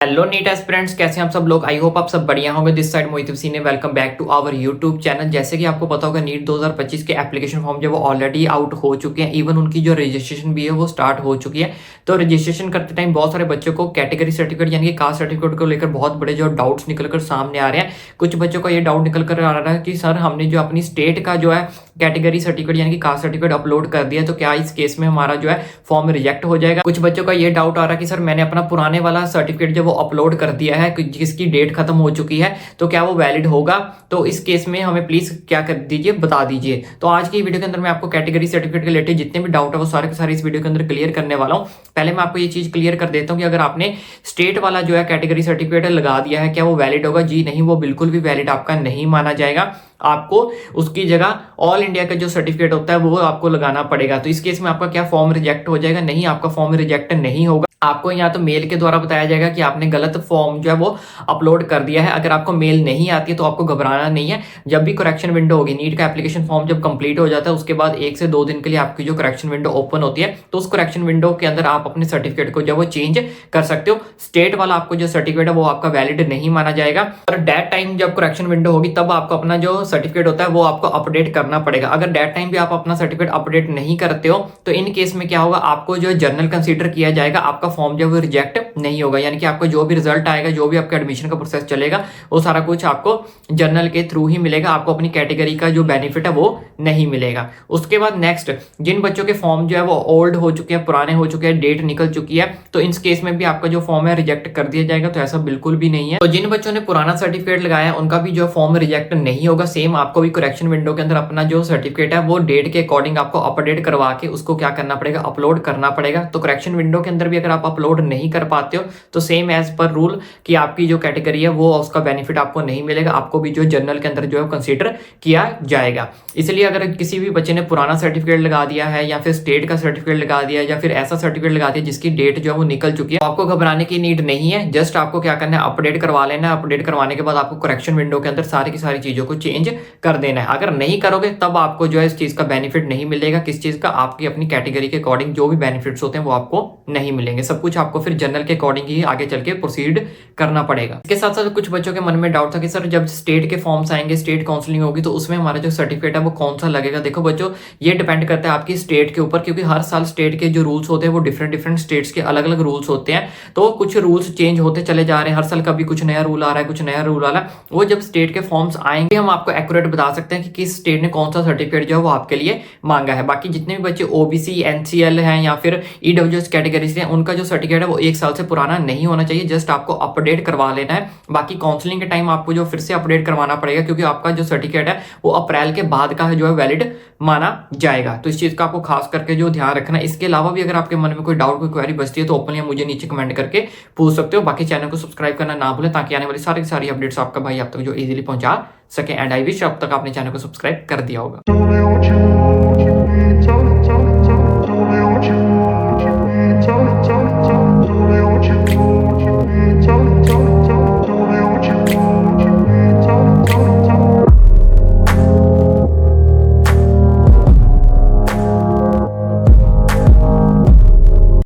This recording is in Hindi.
हेलो नीट एस्पिरेंट्स, कैसे हैं आप सब लोग। आई होप आप सब बढ़िया होंगे। दिस साइड मोहित हुसैन है। Welcome back to our YouTube channel. जैसे कि आपको पता होगा नीट 2025 के एप्लीकेशन फॉर्म जो वो ऑलरेडी आउट हो चुके हैं। इवन उनकी जो रजिस्ट्रेशन भी है वो स्टार्ट हो चुकी है। तो रजिस्ट्रेशन करते टाइम बहुत सारे बच्चों को कैटेगरी सर्टिफिकेट यानी कि कास्ट सर्टिफिकेट को लेकर बहुत बड़े जो डाउट्स निकल कर सामने आ रहे हैं। कुछ बच्चों का ये डाउट निकल कर आ रहा है कि सर हमने जो अपनी स्टेट का जो है कैटेगरी सर्टिफिकेट यानी कि कास्ट सर्टिफिकेट अपलोड कर दिया, तो क्या इस केस में हमारा जो है फॉर्म रिजेक्ट हो जाएगा। कुछ बच्चों का ये डाउट आ रहा है कि सर मैंने अपना पुराने वाला सर्टिफिकेट जो वो अपलोड कर दिया है जिसकी डेट खत्म हो चुकी है, तो क्या वो वैलिड होगा। तो इस केस में हमें प्लीज क्या कर दीजिए, बता दीजिए। तो आज की वीडियो के अंदर मैं आपको कैटेगरी सर्टिफिकेट के रिलेटेड जितने भी डाउट है वो सारे के सारे इस वीडियो के अंदर क्लियर करने वाला हूं। पहले मैं आपको ये चीज क्लियर कर देता हूं कि अगर आपने स्टेट वाला जो है कैटेगरी सर्टिफिकेट लगा दिया है, क्या वो वैलिड होगा। जी नहीं, वो बिल्कुल भी वैलिड आपका नहीं माना जाएगा। आपको उसकी जगह ऑल इंडिया का जो सर्टिफिकेट होता है वो आपको लगाना पड़ेगा। तो इस केस में आपका क्या फॉर्म रिजेक्ट हो जाएगा? नहीं, आपका फॉर्म रिजेक्ट नहीं होगा। आपको या तो मेल के द्वारा बताया जाएगा कि आपने गलत फॉर्म जो है वो अपलोड कर दिया है। अगर आपको मेल नहीं आती है तो आपको घबराना नहीं है। जब भी करेक्शन विंडो होगी, नीट का एप्लीकेशन फॉर्म जब कंप्लीट हो जाता है उसके बाद 1 से 2 दिन के लिए आपकी जो करेक्शन विंडो ओपन होती है, तो उस करेक्शन विंडो के अंदर आप अपने सर्टिफिकेट को जो वो चेंज कर सकते हो। स्टेट वाला आपको जो सर्टिफिकेट है वो आपका वैलिड नहीं माना जाएगा। और डेट टाइम जब करेक्शन विंडो होगी तब आपको अपना जो सर्टिफिकेट होता है वो आपको अपडेट करना पड़ेगा। अगर डेट टाइम भी आप अपना सर्टिफिकेट अपडेट नहीं करते हो तो इन केस में क्या होगा, आपको जो जर्नल कंसीडर किया जाएगा, आपका फॉर्म जो वो रिजेक्ट नहीं होगा। यानी कि आपको जो भी रिजल्ट आएगा, जो भी आपका एडमिशन का प्रोसेस चलेगा, वो सारा कुछ आपको जर्नल के थ्रू ही मिलेगा। आपको अपनी कैटेगरी का जो बेनिफिट है वो नहीं मिलेगा। उसके बाद नेक्स्ट, जिन बच्चों के फॉर्म जो है वो ओल्ड हो चुके हैं, पुराने हो चुके हैं, डेट निकल चुकी है, तो इस केस में भी आपका जो फॉर्म है रिजेक्ट कर दिया जाएगा। तो ऐसा बिल्कुल भी नहीं है। तो जिन बच्चों ने पुराना सर्टिफिकेट लगाया है उनका भी जो फॉर्म रिजेक्ट नहीं होगा। सेम आपको भी करेक्शन विंडो के अंदर अपना जो सर्टिफिकेट है वो डेट के अकॉर्डिंग आपको अपडेट करवा के उसको क्या करना पड़ेगा, अपलोड करना पड़ेगा। तो करेक्शन विंडो के अंदर भी अगर आप अपलोड नहीं कर पाते हो तो सेम एज पर रूल कि आपकी जो कैटेगरी है वो उसका बेनिफिट आपको नहीं मिलेगा। आपको भी जो जर्नल के अंदर जो है कंसीडर किया जाएगा। इसलिए अगर किसी भी बच्चे ने पुराना सर्टिफिकेट लगा दिया है या फिर स्टेट का सर्टिफिकेट लगा दिया या फिर ऐसा सर्टिफिकेट लगा दिया जिसकी डेट जो है वो निकल चुकी है, तो आपको घबराने की नीड नहीं है। जस्ट आपको क्या करना है, अपडेट करवा लेना है। अपडेट करवाने के बाद आपको करेक्शन विंडो के अंदर सारी की सारी चीजों को चेंज कर देना है। अगर नहीं करोगे तब आपको जो है इस चीज का बेनिफिट नहीं मिलेगा। किस चीज का? आपकी अपनी कैटेगरी के अकॉर्डिंग जो भी बेनिफिट्स होते हैं वो आपको नहीं मिलेंगे। सब कुछ आपको फिर जर्नल के अकॉर्डिंग ही आगे चल के प्रोसीड करना पड़ेगा। इसके साथ साथ कुछ बच्चों के मन में डाउट था कि सर जब स्टेट के फॉर्म्स आएंगे, स्टेट काउंसलिंग होगी, तो उसमें हमारा जो सर्टिफिकेट है वो कौन सा लगेगा। देखो बच्चों, ये डिपेंड करता है आपकी स्टेट के ऊपर, क्योंकि हर साल स्टेट के जो रूल्स होते हैं वो डिफरेंट स्टेट्स के अलग अलग रूल्स होते हैं। तो कुछ रूल्स चेंज होते चले जा रहे हैं। हर साल कभी कुछ नया रूल आ रहा है, कुछ नया रूल आ रहा है। वो जब स्टेट के फॉर्म्स आएंगे हम आपको एक्यूरेट बता सकते हैं कि किस स्टेट ने कौन सा सर्टिफिकेट जो है वो आपके लिए मांगा है। बाकी जितने भी बच्चे ओबीसी, एनसीएल हैं या फिर ईडब्ल्यूएस कैटेगरीज हैं, उनका जो सर्टिफिकेट है वो 1 साल से पुराना नहीं होना चाहिए। जस्ट आपको अपडेट करवा लेना है। बाकी काउंसलिंग के टाइम आपको जो फिर से अपडेट करवाना पड़ेगा, क्योंकि आपका जो सर्टिफिकेट है वो अप्रैल के बाद का जो है वैलिड माना जाएगा। तो इस चीज का आपको खास करके जो ध्यान रखना है। इसके अलावा भी अगर आपके मन में कोई डाउट, कोई क्वेरी बचती है तो ओपनली मुझे नीचे कमेंट करके पूछ सकते हो। बाकी चैनल को सब्सक्राइब करना ना भूलें ताकि आने वाली सारी अपडेट्स आपका भाई आप तक जो इजीली पहुंचा सके। एंड आई विश अब तक आपने चैनल को सब्सक्राइब कर दिया होगा।